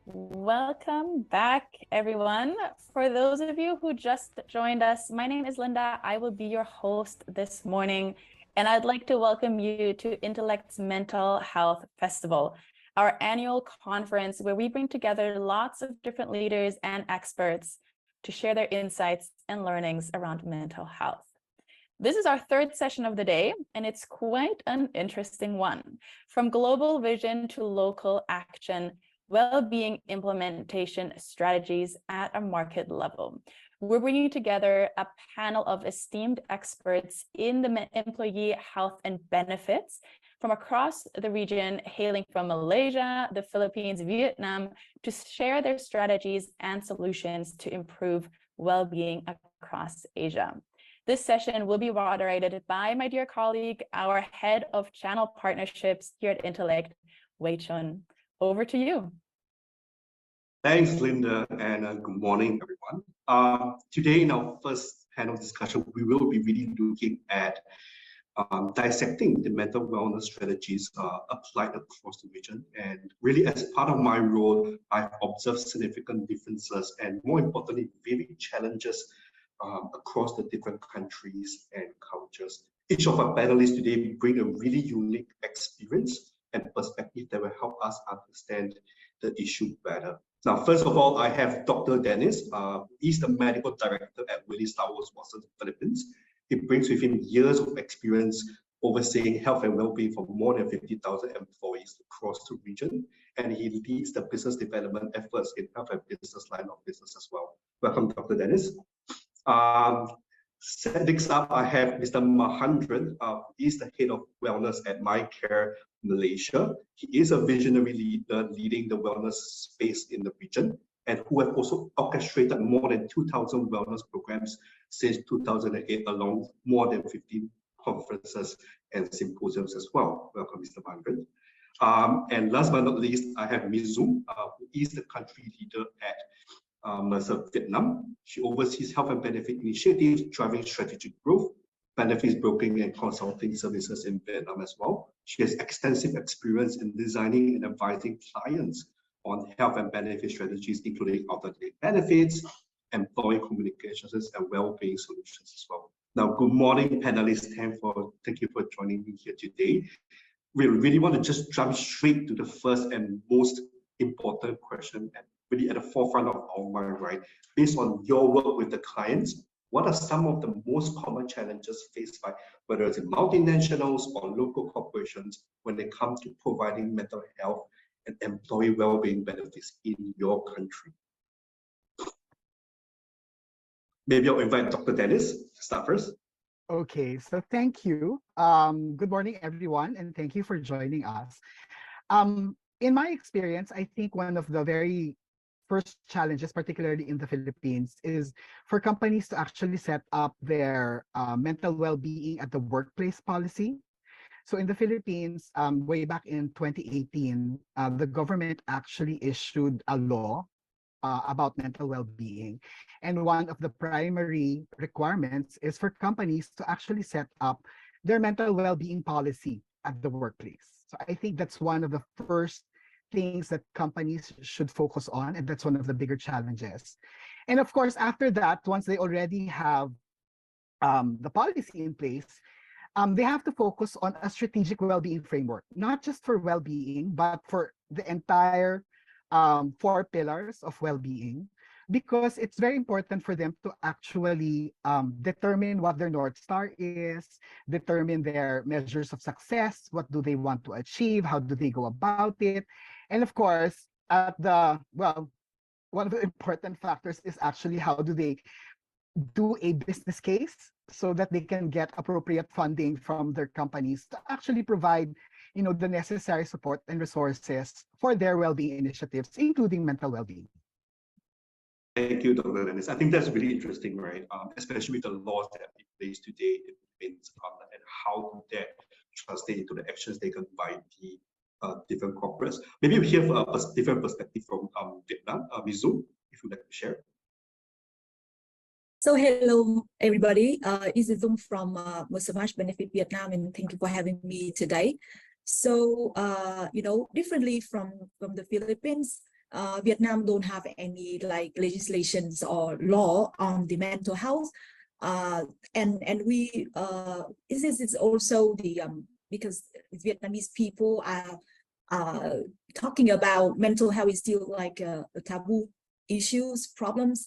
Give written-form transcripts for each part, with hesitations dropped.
Welcome back, everyone. For those of you who just joined us, my name is Linda. I will be your host this morning, and I'd like to welcome you to Intellect's Mental Health Festival, our annual conference where we bring together lots of different leaders and experts to share their insights and learnings around mental health. This is our third session of the day, and it's quite an interesting one. From global vision to local action, well-being implementation strategies at a market level. We're bringing together a panel of esteemed experts in the employee health and benefits from across the region, hailing from Malaysia, the Philippines, Vietnam, to share their strategies and solutions to improve well-being across Asia. This session will be moderated by my dear colleague, our head of channel partnerships here at Intellect, Wei Chun. Over to you. Thanks, Linda, and good morning, everyone. Today, in our first panel discussion, we will be really looking at dissecting the mental wellness strategies applied across the region. And really, as part of my role, I've observed significant differences and, more importantly, varied challenges across the different countries and cultures. Each of our panelists today bring a really unique experience and perspective that will help us understand the issue better. Now, first of all, I have Dr. Dennis. He's the medical director at Willis Towers Watson, Philippines. He brings with him years of experience overseeing health and well-being for more than 50,000 employees across the region, and he leads the business development efforts in health and business line of business as well. Welcome, Dr. Dennis. Next up, I have Mr. Mahendran. He is the head of wellness at MyCare Malaysia. He is a visionary leader leading the wellness space in the region, and who have also orchestrated more than 2,000 wellness programs since 2008, along more than 15 conferences and symposiums as well. Welcome, Mr. Mahendran. And last but not least, I have Ms. Zoom, who is the country leader at Vietnam. She oversees health and benefit initiatives, driving strategic growth, benefits brokering and consulting services in Vietnam as well. She has extensive experience in designing and advising clients on health and benefit strategies, including alternative benefits, employee communications, and well-being solutions as well. Now, good morning, panelists. Thank you for joining me here today. We really want to just jump straight to the first and most important question, and really at the forefront of our mind, right? Based on your work with the clients, what are some of the most common challenges faced by whether it's multinationals or local corporations when it comes to providing mental health and employee well-being benefits in your country? Maybe I'll invite Dr. Dennis to start first. Okay, so thank you. Good morning, everyone, and thank you for joining us. In my experience, I think one of the very first challenges, particularly in the Philippines, is for companies to actually set up their mental well-being at the workplace policy. So in the Philippines, way back in 2018, the government actually issued a law about mental well-being. And one of the primary requirements is for companies to actually set up their mental well-being policy at the workplace. So I think that's one of the first things that companies should focus on, and that's one of the bigger challenges. And of course, after that, once they already have the policy in place, they have to focus on a strategic well-being framework, not just for well-being, but for the entire 4 pillars of well-being, because it's very important for them to actually determine what their North Star is, determine their measures of success, what do they want to achieve, how do they go about it. And of course, one of the important factors is actually how do they do a business case so that they can get appropriate funding from their companies to actually provide, the necessary support and resources for their well-being initiatives, including mental well-being. Thank you, Dr. Dennis. I think that's really interesting, right? Especially with the laws that are in place today and how that translate into the actions taken by the different corporates. Maybe we have a different perspective from Vietnam. Ms. Zoom, if you'd like to share. So hello, everybody. This is Zoom from Musamaj Benefit Vietnam, and thank you for having me today. So, differently from the Philippines, Vietnam don't have any like legislations or law on the mental health, and we this is also the because Vietnamese people are talking about mental health is still like a taboo issues problems,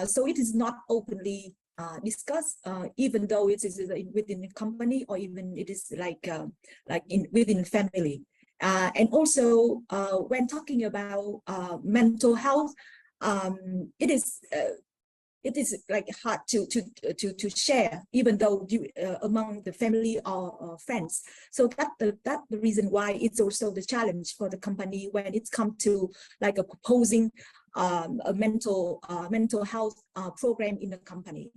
so it is not openly discussed, even though it is within the company or even it is like within family. And also when talking about mental health, it is like hard to share, even though among the family or friends. So that's the reason why it's also the challenge for the company when it's come to like a proposing a mental health program in the company.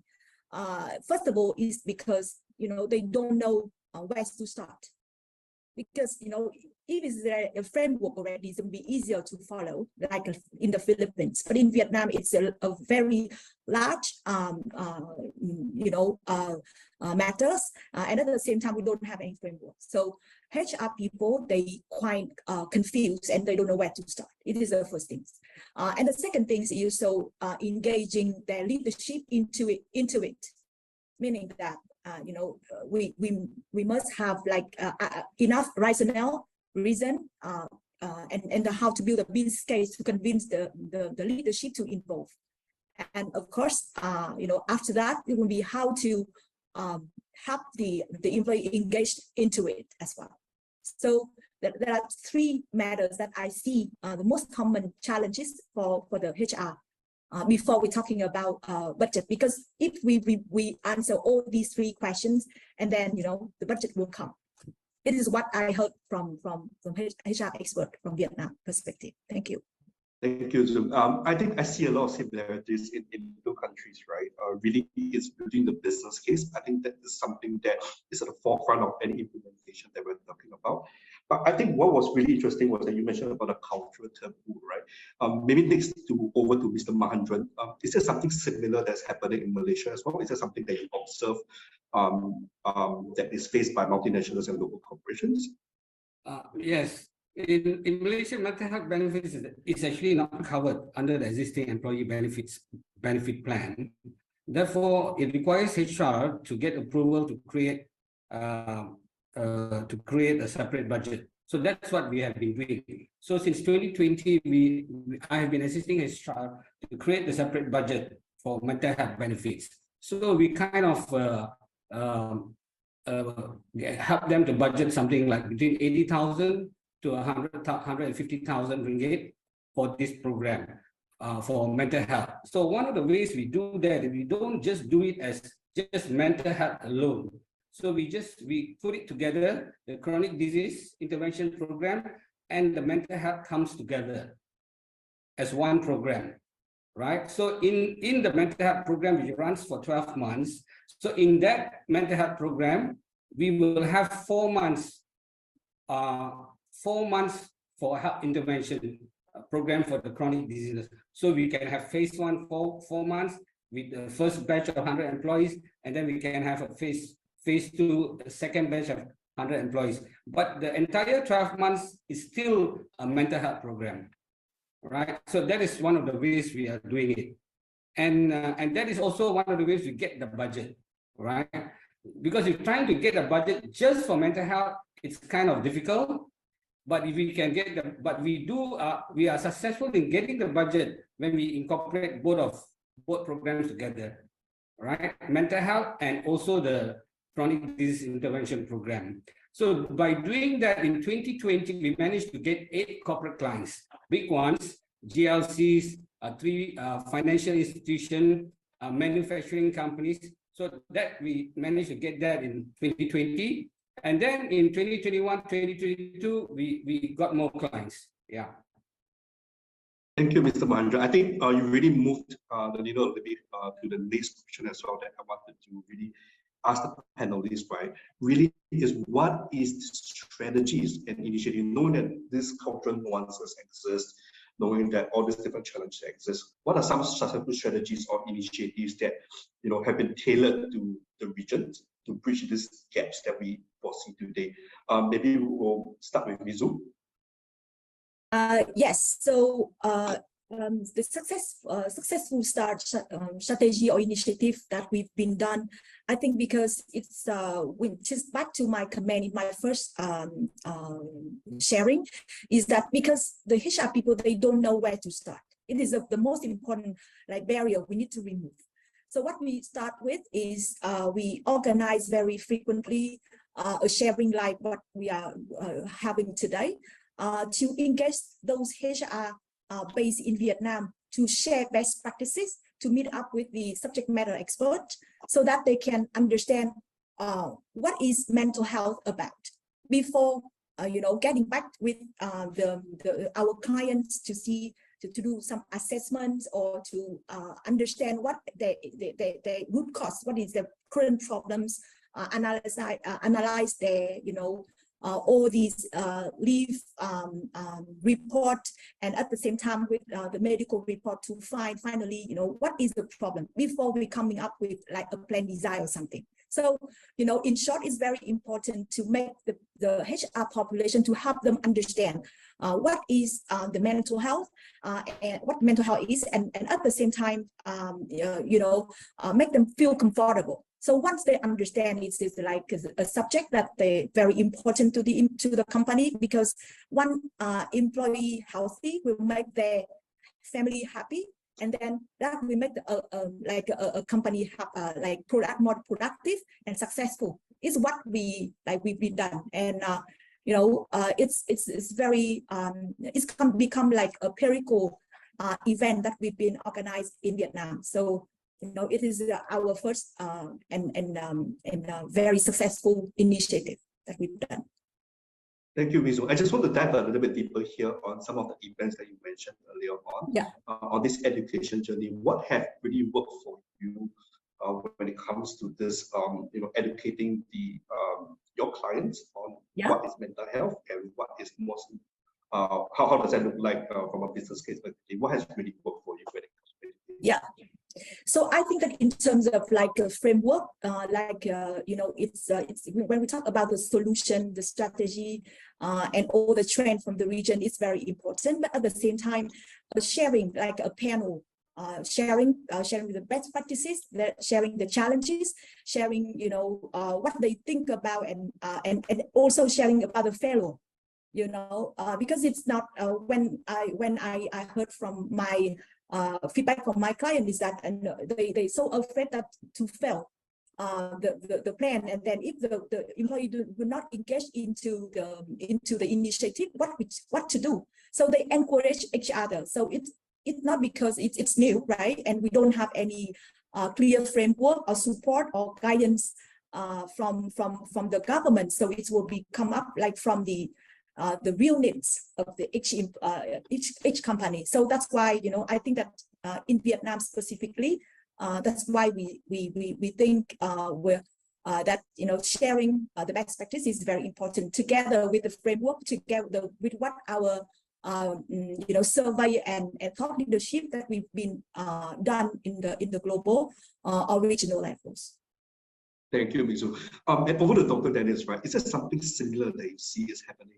First of all, is because they don't know where to start, because if it's a framework already, it will be easier to follow, like in the Philippines. But in Vietnam, it's a very large matters, and at the same time we don't have any framework. So HR people, they quite confused and they don't know where to start. It is the first thing. And the second thing is also engaging their leadership into it, meaning that we must have like enough rationale, reason, and how to build a business case to convince the leadership to involve. And of course, after that, it will be how to help the employee engaged into it as well. So there are three matters that I see the most common challenges for the HR. Before we're talking about budget, because if we answer all these three questions, and then the budget will come. It is what I heard from HR expert from Vietnam perspective. Thank you. Thank you, Zoom. I think I see a lot of similarities in two countries, right? Really, it's building the business case. I think that is something that is at the forefront of any implementation that we're talking about. But I think what was really interesting was that you mentioned about a cultural taboo, right? Maybe next over to Mr. Mahendran. Is there something similar that's happening in Malaysia as well? Is there something that you observe that is faced by multinationals and local corporations? Yes. In Malaysia, mental health benefits is actually not covered under the existing employee benefit plan. Therefore, it requires HR to get approval to create a separate budget. So that's what we have been doing. So since 2020, I have been assisting HR to create a separate budget for mental health benefits. So we kind of help them to budget something like between 80,000 to 150,000 ringgit for this program for mental health. So one of the ways we do that, we don't just do it as just mental health alone. So we put it together, the chronic disease intervention program and the mental health comes together as one program, right? So in the mental health program, which runs for 12 months, so in that mental health program, we will have 4 months 4 months for health intervention program for the chronic diseases. So we can have phase 1 for 4 months with the first batch of 100 employees, and then we can have a phase 2, the second batch of 100 employees. But the entire 12 months is still a mental health program, right? So that is one of the ways we are doing it. And that is also one of the ways we get the budget, right? Because if trying to get a budget just for mental health, it's kind of difficult. But if we can get we are successful in getting the budget when we incorporate both programs together, right? Mental health and also the chronic disease intervention program. So by doing that in 2020, we managed to get 8 corporate clients, big ones, GLCs, 3 financial institutions, manufacturing companies. So that we managed to get that in 2020. And then in 2021, 2022, we got more clients. Yeah. Thank you, Mr. Mahendran. I think you really moved the needle a little bit to the next question as well that I wanted to really ask the panelists, right? Really is what is the strategies and initiatives, knowing that these cultural nuances exist, knowing that all these different challenges exist. What are some successful strategies or initiatives that have been tailored to the region to bridge these gaps that we foresee today? Maybe we'll start with Mizu. Yes. So the successful strategy or initiative that we've been done, I think because it's just back to my comment in my first sharing, is that because the HR people, they don't know where to start. It is the most important barrier we need to remove. So what we start with is we organize very frequently a sharing like what we are having today, to engage those HR based in Vietnam to share best practices, to meet up with the subject matter expert so that they can understand what is mental health about before getting back with our clients to do some assessments or to understand what the root cause, what is the current problems, analyze their all these leave report, and at the same time with the medical report to find finally what is the problem before we coming up with like a plan design or something. So in short, it's very important to make the HR population, to help them understand what is the mental health and what mental health is, and at the same time make them feel comfortable. So once they understand it's like a subject that they very important to the company, because one employee healthy will make their family happy, and then that will make a company more productive and successful. Is what we've been done, and it's very it's become like a empirical event that we've been organized in Vietnam. So it is our first and very successful initiative that we've done. Thank you, Mizu. I just want to dive a little bit deeper here on some of the events that you mentioned earlier on. Yeah. On this education journey, what have really worked for you when it comes to this, educating your clients on what is mental health and what is most, how does that look like from a business case perspective? What has really worked for you when it comes to education? Yeah. So I think that in terms of like a framework, it's when we talk about the solution, the strategy, and all the trend from the region, it's very important. But at the same time, sharing like a panel, sharing the best practices, sharing the challenges, sharing what they think about, and also sharing about the failure. Because it's not when I heard from my feedback from my client is that they so afraid that to fail the plan, and then if the employee will not engage into the initiative, what to do. So they encourage each other. So it's not because it's new, right? And we don't have any clear framework or support or guidance from the government. So it will come up like from the real needs of each company. So that's why I think that in Vietnam specifically, that's why we think that sharing the best practice is very important, together with the framework, together with what our survey and thought leadership that we've been done in the global or regional levels. Thank you, Mizu. And over to Dr. Dennis, right? Is there something similar that you see is happening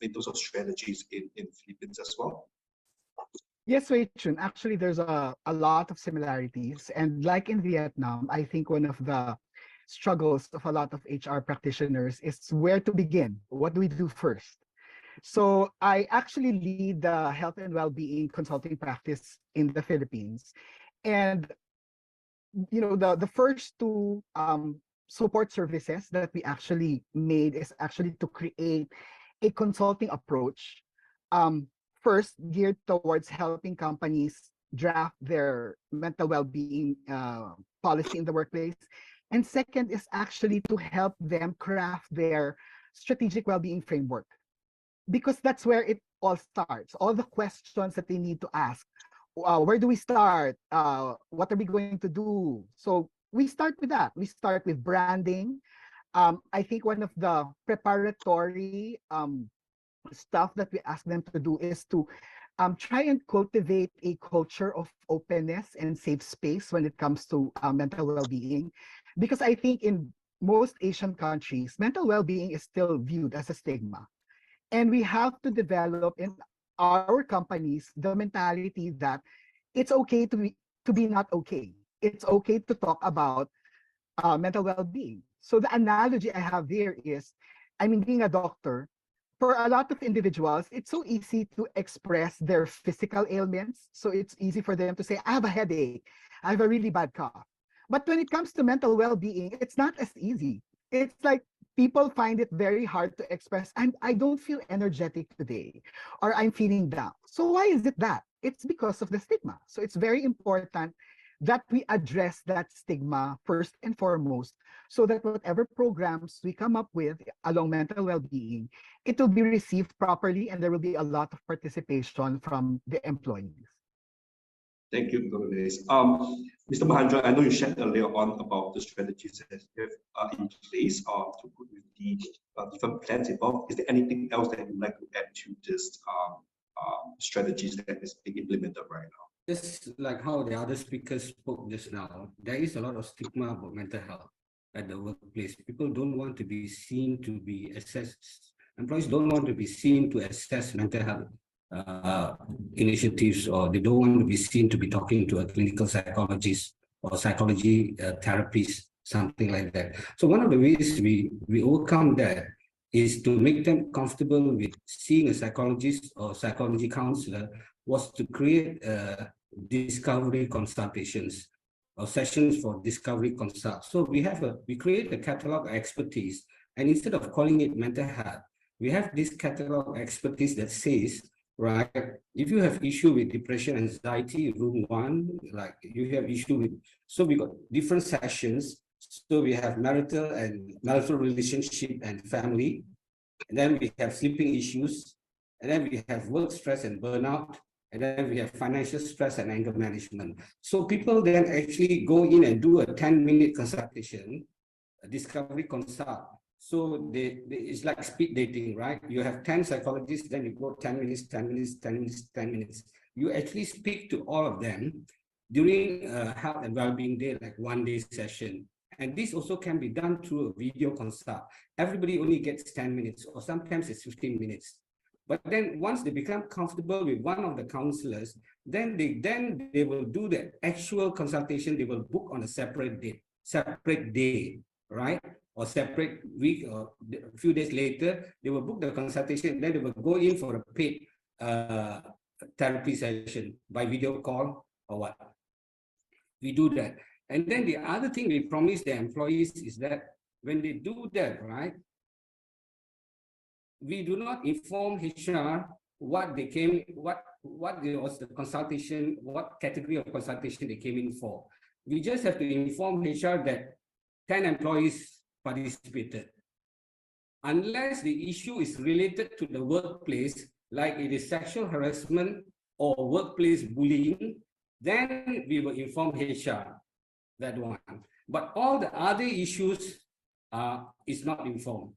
in those strategies in Philippines as well? Yes, Wei Chun. Actually, there's a lot of similarities. And like in Vietnam, I think one of the struggles of a lot of HR practitioners is where to begin. What do we do first? So I actually lead the health and well-being consulting practice in the Philippines. And the first two support services that we actually made is actually to create a consulting approach, first geared towards helping companies draft their mental well-being policy in the workplace, and second is actually to help them craft their strategic well-being framework, because that's where it all starts. All the questions that they need to ask. Where do we start? What are we going to do? So we start with that. We start with branding. I think one of the preparatory stuff that we ask them to do is to try and cultivate a culture of openness and safe space when it comes to mental well-being. Because I think in most Asian countries, mental well-being is still viewed as a stigma. And we have to develop in our companies the mentality that it's okay to be not okay. It's okay to talk about mental well-being. So the analogy I have there is, I mean, being a doctor, for a lot of individuals, it's so easy to express their physical ailments. So it's easy for them to say, I have a headache, I have a really bad cough. But when it comes to mental well-being, it's not as easy. It's like people find it very hard to express, I don't feel energetic today, or I'm feeling down. So why is it that? It's because of the stigma. So it's very important that we address that stigma first and foremost, so that whatever programs we come up with along mental well-being, it will be received properly and there will be a lot of participation from the employees. Thank you, Dr. Mr. Mahendra, I know you shared earlier on about the strategies that you have in place to put with the different plans involved. Is there anything else that you'd like to add to this strategies that is being implemented right now? Just like how the other speakers spoke just now, there is a lot of stigma about mental health at the workplace. People don't want to be seen to be assessed. Employees don't want to be seen to assess mental health initiatives, or they don't want to be seen to be talking to a clinical psychologist or psychology therapist, something like that. So one of the ways we overcome that is to make them comfortable with seeing a psychologist or psychology counselor, was to create discovery consultations or sessions for discovery consult. So we create a catalog of expertise, and instead of calling it mental health, we have this catalog of expertise that says, right, if you have issue with depression, anxiety, room 1, like you have issue with, so we got different sessions. So we have marital relationship and family, and then we have sleeping issues, and then we have work stress and burnout, and then we have financial stress and anger management. So people then actually go in and do a 10-minute consultation, a discovery consult. So it's like speed dating, right? You have 10 psychologists, then you go 10 minutes, 10 minutes, 10 minutes, 10 minutes. You actually speak to all of them during health and well-being day, like 1-day session. And this also can be done through a video consult. Everybody only gets 10 minutes, or sometimes it's 15 minutes. But then once they become comfortable with one of the counselors, then they will do the actual consultation. They will book on a separate day, right? Or separate week, or a few days later, they will book the consultation. Then they will go in for a paid therapy session by video call or what. We do that. And then the other thing we promise the employees is that when they do that, right, we do not inform HR what they came, what was the consultation, what category of consultation they came in for. We just have to inform HR that 10 employees participated. Unless the issue is related to the workplace, like it is sexual harassment or workplace bullying, then we will inform HR, that one. But all the other issues is not informed.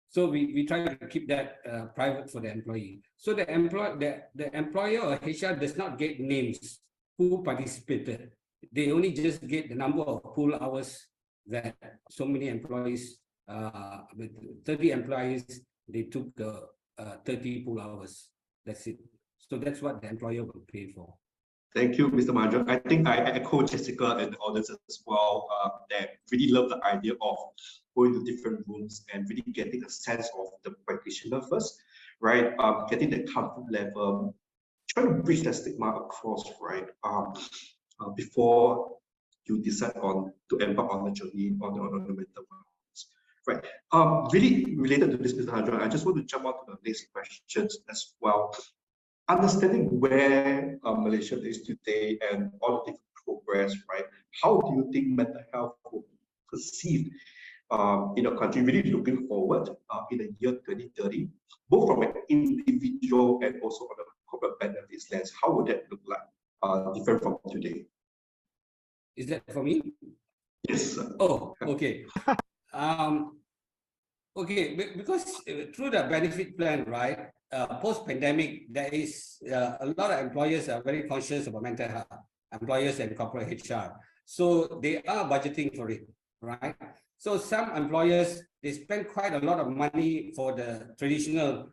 So we try to keep that private for the employee. So the employer or HR does not get names who participated. They only just get the number of pool hours that so many employees, with 30 employees, they took 30 pool hours. That's it. So that's what the employer will pay for. Thank you, Mr. Mahendra. I think I echo Jessica and the audience as well, that really love the idea of going to different rooms and really getting a sense of the practitioner first, right? Getting the comfort level, trying to bridge that stigma across, right? Before you decide to embark on the journey on the mental wellness, right? Really related to this, Mr. Mahendra, I just want to jump on to the next questions as well. Understanding where Malaysia is today and all the different progress, right? How do you think mental health will be perceived in a country, really looking forward in the year 2030, both from an individual and also on a corporate benefits lens? How would that look like, different from today? Is that for me? Yes, sir. Oh, okay. Okay, because through the benefit plan, right, post-pandemic, there is a lot of employers are very conscious about mental health, employers and corporate HR. So they are budgeting for it, right? So some employers, they spend quite a lot of money for the traditional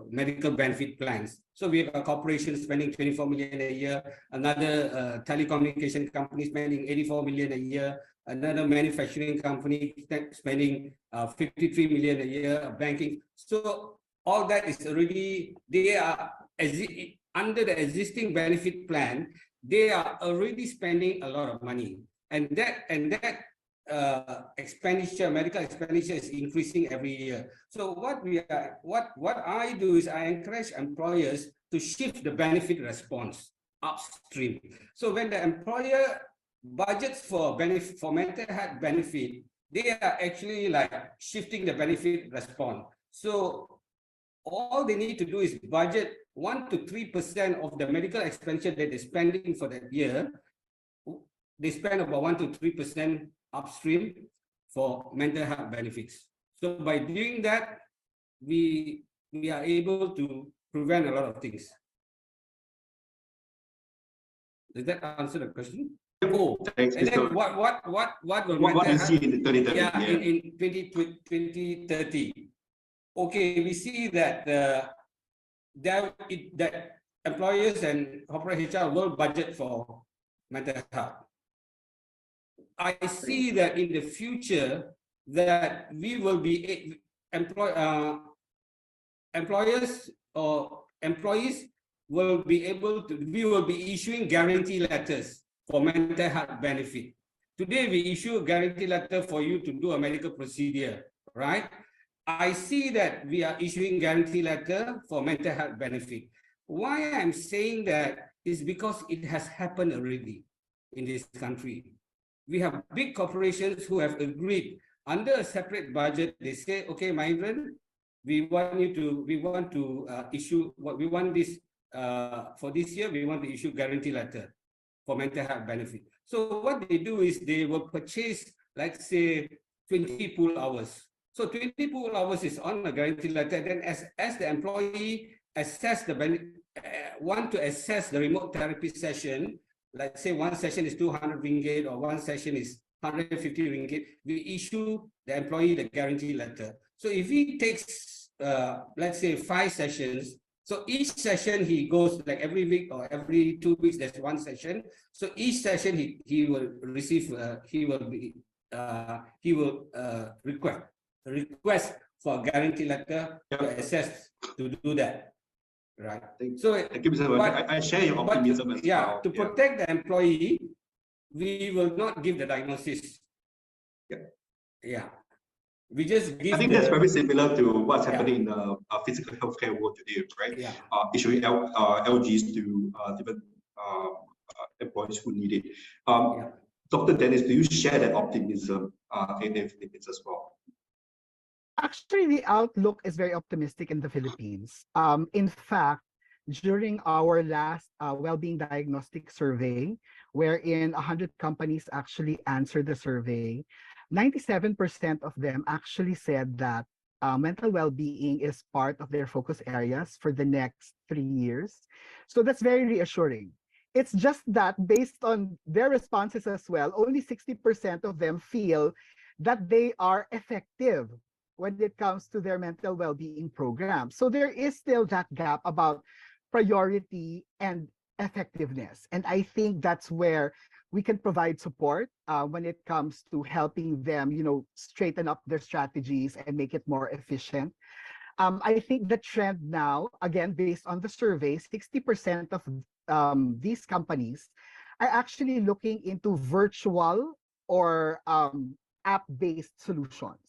medical benefit plans. So we have a corporation spending 24 million a year, another telecommunication company spending 84 million a year, another manufacturing company spending 53 million a year, banking. So all that is already, they are under the existing benefit plan, they are already spending a lot of money. And that expenditure, medical expenditure is increasing every year. So what I do is I encourage employers to shift the benefit response upstream. So when the employer budgets for benefit, for mental health benefit, they are actually like shifting the benefit response. So all they need to do is budget 1 to 3% of the medical expenditure that they're spending for that year. They spend about 1 to 3% upstream for mental health benefits. So by doing that, we are able to prevent a lot of things. Does that answer the question? Oh, Thanks, and then Mr. what will What do you see happen? in 2030? Yeah, in 2030. Okay, we see that that employers and corporate HR will budget for mental health. I see that in the future that we will be employers or employees will be able to, we will be issuing guarantee letters for mental health benefit. Today we issue a guarantee letter for you to do a medical procedure, right? I see that we are issuing guarantee letter for mental health benefit. Why I'm saying that is because it has happened already in this country. We have big corporations who have agreed under a separate budget. They say, okay, migrant, we want to issue what we want this for this year. We want to issue guarantee letter for mental health benefit. So what they do is they will purchase, like say, 20 pool hours. So 20 pool hours is on a guarantee letter. Then as the employee assess the want to assess the remote therapy session, like say one session is 200 ringgit or one session is 150 ringgit, we issue the employee the guarantee letter. So if he takes, let's say 5 sessions, so each session he goes like every week or every 2 weeks, there's one session. So each session he will receive, he will request for a guarantee letter to assess to do that. Right. So thank you, Mr. I share your optimism as well. To protect the employee, we will not give the diagnosis. Yeah. We just give. I think that's very similar to what's happening in the physical healthcare world today, right? Yeah. Issuing LGs to different employees who need it. Dr. Dennis, do you share that optimism in the Philippines as well? Actually, the outlook is very optimistic in the Philippines. In fact, during our last Wellbeing Diagnostic Survey, wherein 100 companies actually answered the survey, 97% of them actually said that mental well-being is part of their focus areas for the next 3 years. So that's very reassuring. It's just that based on their responses as well, only 60% of them feel that they are effective when it comes to their mental well-being program. So there is still that gap about priority and effectiveness. And I think that's where we can provide support when it comes to helping them, straighten up their strategies and make it more efficient. I think the trend now, again, based on the survey, 60% of these companies are actually looking into virtual or app-based solutions.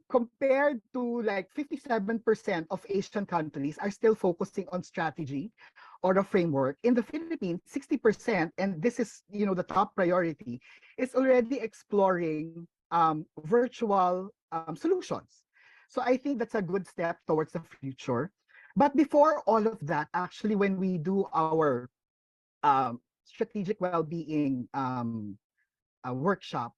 Compared to like 57% of Asian countries are still focusing on strategy or a framework. In the Philippines, 60%, and this is the top priority, is already exploring virtual solutions. So I think that's a good step towards the future. But before all of that, actually, when we do our strategic well-being workshop,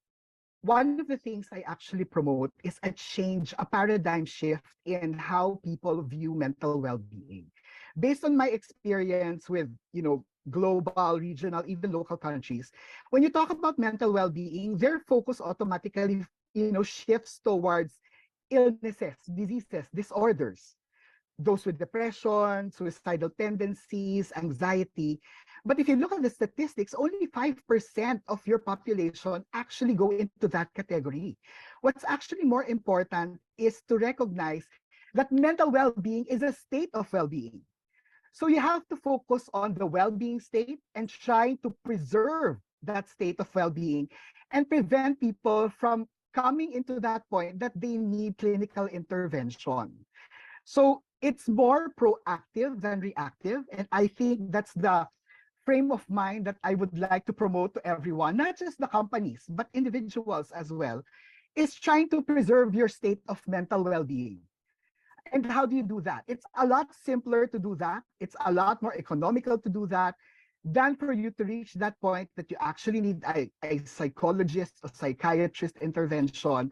one of the things I actually promote is a paradigm shift in how people view mental well-being. Based on my experience with, global, regional, even local countries, when you talk about mental well-being, their focus automatically shifts towards illnesses, diseases, disorders, those with depression, suicidal tendencies, anxiety. But if you look at the statistics, only 5% of your population actually go into that category. What's actually more important is to recognize that mental well-being is a state of well-being. So you have to focus on the well-being state and trying to preserve that state of well-being and prevent people from coming into that point that they need clinical intervention. So it's more proactive than reactive. And I think that's the frame of mind that I would like to promote to everyone, not just the companies, but individuals as well, is trying to preserve your state of mental well-being. And how do you do that? It's a lot simpler to do that. It's a lot more economical to do that than for you to reach that point that you actually need a psychologist, a psychiatrist intervention.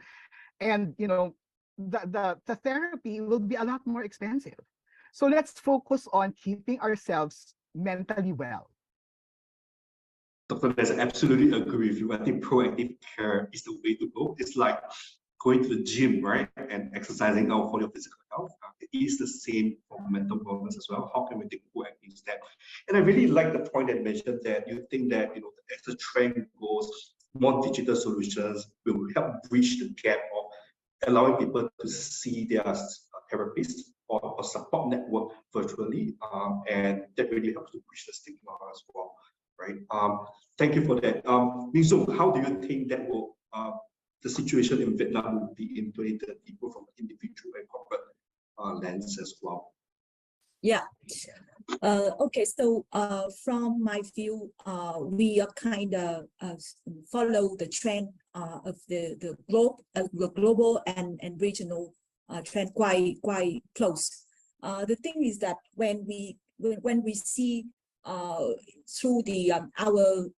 And, the therapy will be a lot more expensive. So let's focus on keeping ourselves mentally well. Dr. I absolutely agree with you. I think proactive care is the way to go. It's like going to the gym, right? And exercising out for your physical health. It is the same for mental wellness as well. How can we take proactive steps? And I really like the point that mentioned that you think that, as the trend goes, more digital solutions will help bridge the gap of allowing people to see their therapist or support network virtually. And that really helps to bridge the stigma as well, right? Thank you for that. Minh Dung, how do you think that will the situation in Vietnam will be in 2030, both from individual and corporate lens as well? Yeah. Okay. So from my view, we are kind of follow the trend of the global and regional trend quite close. The thing is that when we see through the our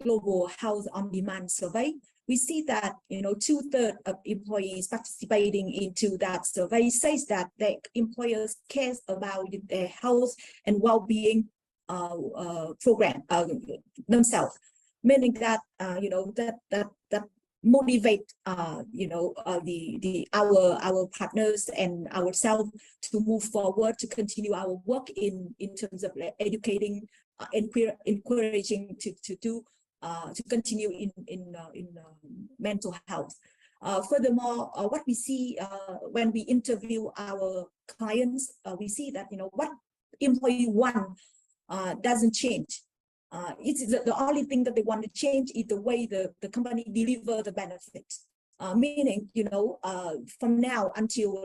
global health on demand survey, we see that 2/3 of employees participating into that survey says that their employers cares about their health and well-being program themselves, meaning that that motivate our partners and ourselves to move forward, to continue our work in terms of educating, encouraging to continue in mental health. Furthermore, what we see when we interview our clients, we see that what employee want doesn't change. It's the only thing that they want to change is the way the company deliver the benefits. Meaning, from now until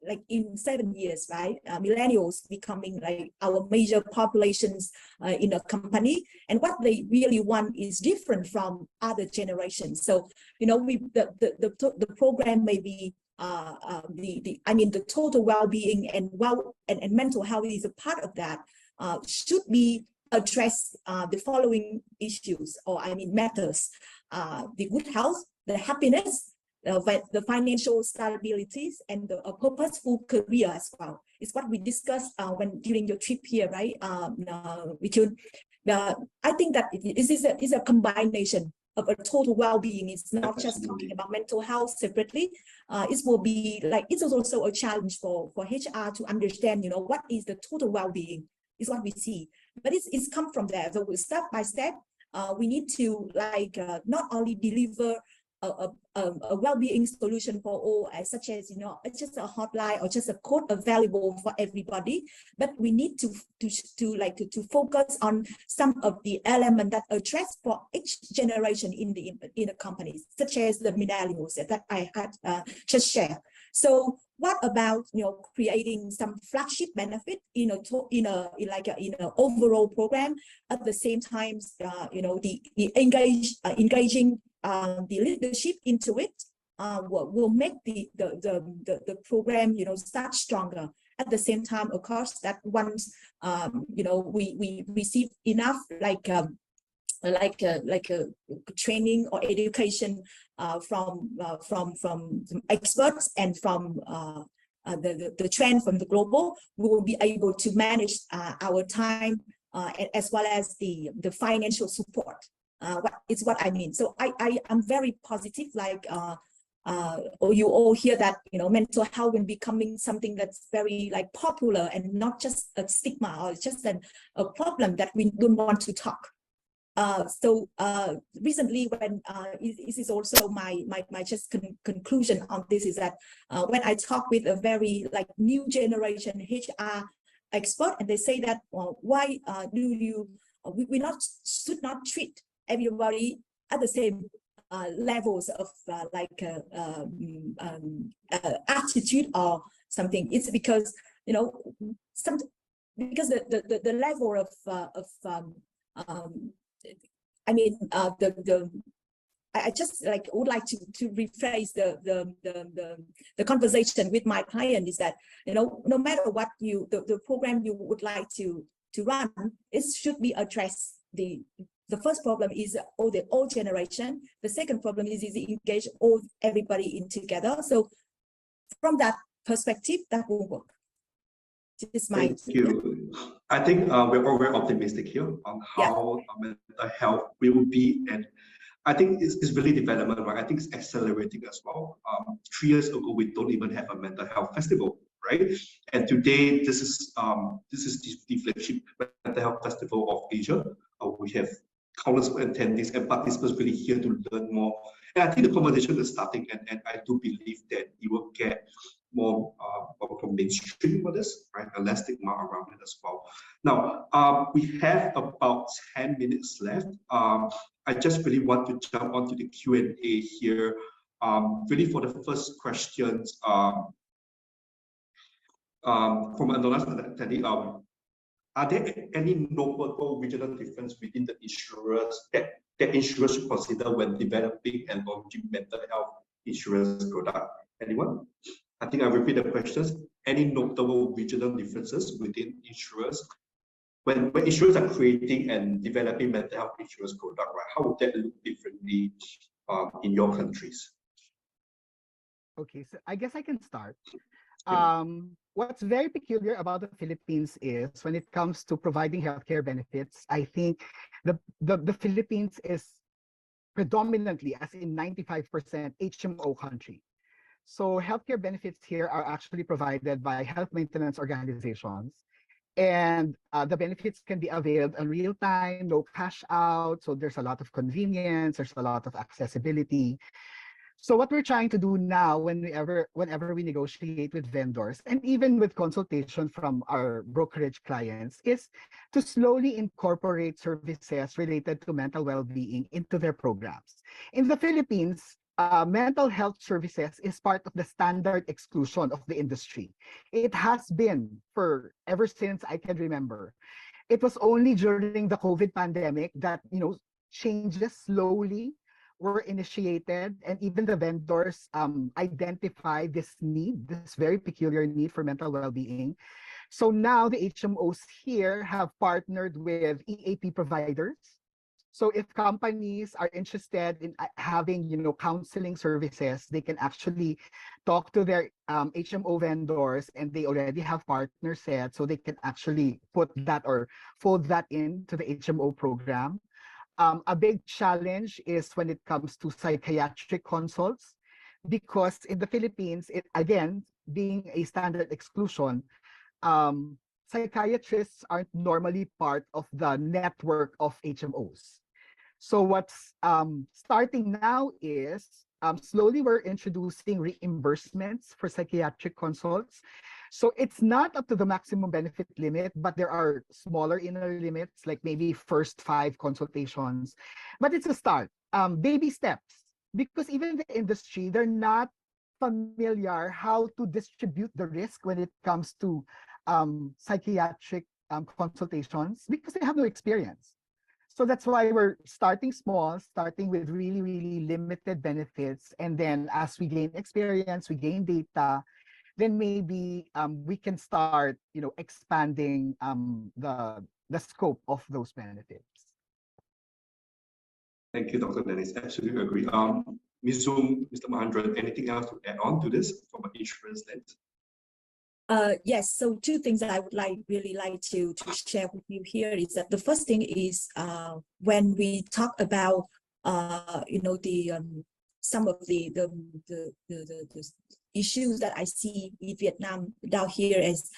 like in 7 years, right? Millennials becoming like our major populations in a company, and what they really want is different from other generations. So, the program may be the total well-being and mental health is a part of that. Should be address the following issues, or matters: the good health, the happiness, the financial stabilities, and the purposeful career as well. It's what we discussed during your trip here, right? I think that it is a combination of a total well-being. It's not just talking about mental health separately. It will be it's also a challenge for HR to understand, what is the total well-being is what we see. But it's come from there. So step by step, we need to not only deliver a well-being solution for all, such as just a hotline or just a code available for everybody, but we need to focus on some of the elements that address for each generation in the companies, such as the millennials that I had just shared. So what about creating some flagship benefit in an overall program, at the same time the engaging the leadership into it will make the program start stronger. At the same time, of course, that once we receive enough training or education from experts and from the trend from the global, we will be able to manage our time as well as the financial support. What I mean. So I am very positive. or you all hear that, you know, mental health will becoming something that's very like popular and not just a stigma or just a problem that we don't want to talk. So recently, when this is also my just conclusion on this is that when I talk with a very like new generation HR expert, and they say that, well, why do you we should not treat everybody at the same levels of attitude or something. It's because, you know, because the level of I mean, I just like would like to rephrase the conversation with my client is that, you know, no matter what the program you would like to run, it should be addressed. The first problem is the old generation. The second problem is engage everybody in together. So from that perspective, that will work. This is my. Thank you. I think we're all very optimistic here on how mental health will be, and I think it's really development, right? I think it's accelerating as well. 3 years ago, we don't even have a mental health festival, right? And today, this is the flagship mental health festival of Asia. We have countless attendees and participants really here to learn more. And I think the conversation is starting, and I do believe that it will get more mainstream for this, right? A less stigma around it as well. Now, we have about 10 minutes left. I just really want to jump onto the Q&A here. Really for the first questions from anonymous attendee, are there any notable regional difference within the insurers that insurers should consider when developing and launching mental health insurance product? Anyone? I think I'll repeat the questions. Any notable regional differences within insurers? When insurers are creating and developing mental health insurance product, right? How would that look differently in your countries? Okay, so I guess I can start. What's very peculiar about the Philippines is when it comes to providing healthcare benefits, I think the Philippines is predominantly, as in 95%, HMO country. So healthcare benefits here are actually provided by health maintenance organizations. And the benefits can be availed in real time, no cash out. So there's a lot of convenience, there's a lot of accessibility. So what we're trying to do now, whenever we negotiate with vendors and even with consultation from our brokerage clients, is to slowly incorporate services related to mental well-being into their programs. In the Philippines, mental health services is part of the standard exclusion of the industry. It has been for ever since I can remember. It was only during the COVID pandemic that, you know, changes slowly were initiated, and even the vendors identify this need, this very peculiar need for mental well-being. So now the HMOs here have partnered with EAP providers. So if companies are interested in having, you know, counseling services, they can actually talk to their HMO vendors, and they already have partner set, so they can actually put that or fold that into the HMO program. A big challenge is when it comes to psychiatric consults, because in the Philippines, it again being a standard exclusion, psychiatrists aren't normally part of the network of HMOs. So what's starting now is slowly we're introducing reimbursements for psychiatric consults. So it's not up to the maximum benefit limit, but there are smaller inner limits, like maybe first 5 consultations. But it's a start, baby steps, because even the industry, they're not familiar how to distribute the risk when it comes to psychiatric consultations, because they have no experience. So that's why we're starting small, starting with really, really limited benefits. And then as we gain experience, we gain data, then maybe we can start, you know, expanding the scope of those benefits. Thank you, Dr. Dennis. Absolutely agree. Ms. Zoom, Mr. Mahendran, anything else to add on to this from an insurance lens? Yes, so 2 things that I would really like to share with you here is that the first thing is when we talk about you know, the some of the issues that I see in Vietnam down here is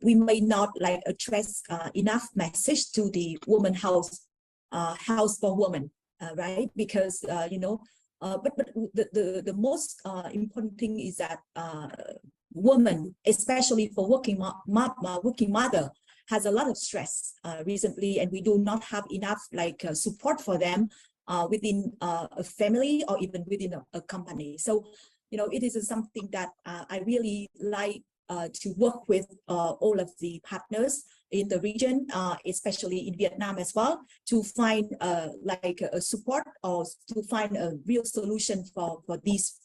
we may not like address enough message to the woman house for women, right? Because but the most important thing is that women, especially for working mother, has a lot of stress recently, and we do not have enough like support for them within a family or even within a company. So, it is something that I really like to work with all of the partners in the region, especially in Vietnam as well, to find like a support or to find a real solution for these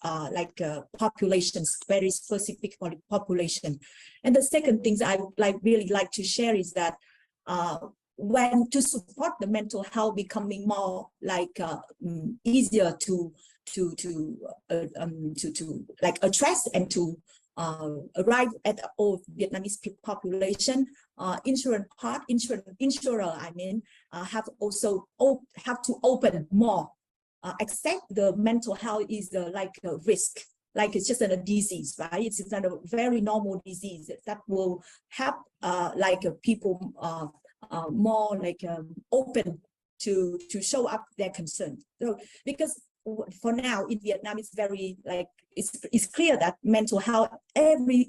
populations, very specific population. And the second things I would really like to share is that when to support the mental health becoming more like easier to like address and to arrive at all Vietnamese population, insurer, I mean, have to open more, accept the mental health is like a risk, like it's just a disease, right? It's not a very normal disease that will help like people more like open to show up their concern. So because for now in Vietnam, it's very like it's clear that mental health, every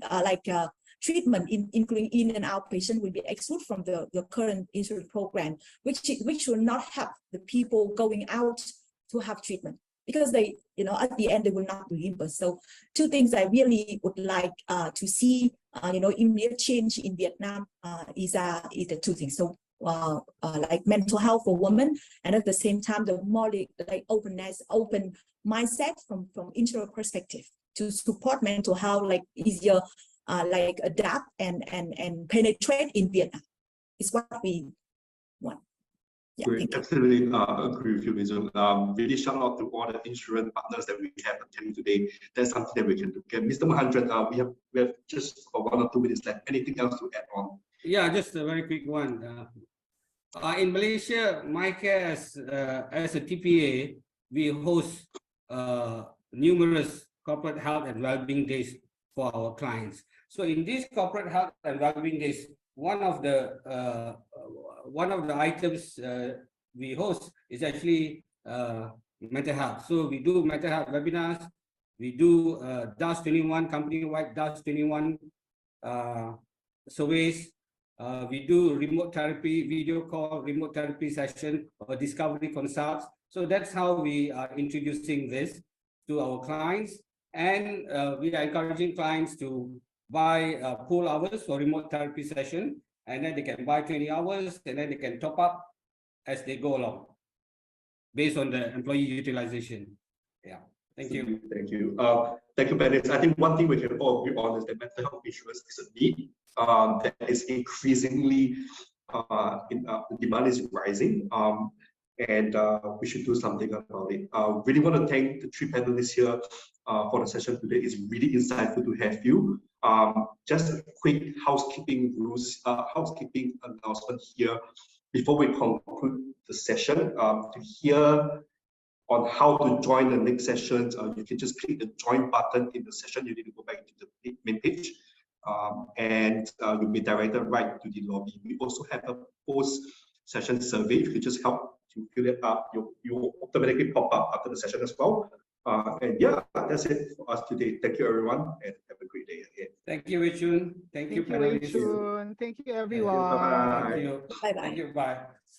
treatment, including in and outpatient, will be excluded from the current insurance program, which will not help the people going out to have treatment, because they, at the end they will not be reimbursed. So two things I really would like to see, immediate change in Vietnam is the two things. So like mental health for women, and at the same time the more like openness, open mindset from insurer perspective to support mental health like easier like adapt and penetrate in Vietnam is what we want. Yeah, great. Absolutely agree with you, Ms. Really shout out to all the insurance partners that we have attending today. That's something that we can look at. Mr. Mahendran, we have just 1 or 2 minutes left. Anything else to add on? Yeah, just a very quick one. In Malaysia, MyCare as a TPA, we host numerous corporate health and well-being days for our clients. So in these corporate health and well-being days, one of the items we host is actually mental health. So we do mental health webinars. We do DAS 21 company-wide DAS 21 surveys. We do remote therapy, video call, remote therapy session, or discovery consults. So that's how we are introducing this to our clients. And we are encouraging clients to buy pool hours for remote therapy session, and then they can buy 20 hours, and then they can top up as they go along based on the employee utilization. Yeah, thank you. Thank you. Thank you, Dennis. I think one thing we can all agree on is that mental health insurance is a need that is increasingly, the demand is rising, and we should do something about it. Really want to thank the 3 panelists here for the session today. It's really insightful to have you. Just a quick housekeeping announcement here before we conclude the session. To hear on how to join the next sessions, you can just click the join button in the session. You need to go back to the main page, and you'll be directed right to the lobby. We also have a post-session survey. If you just help to fill it up, you automatically pop up after the session as well. And yeah, that's it for us today. Thank you, everyone, and have a great day ahead. Thank you, Wichun. Thank you, Wichun. Thank you, everyone. Bye-bye. Thank you. Bye-bye. Thank you. Bye.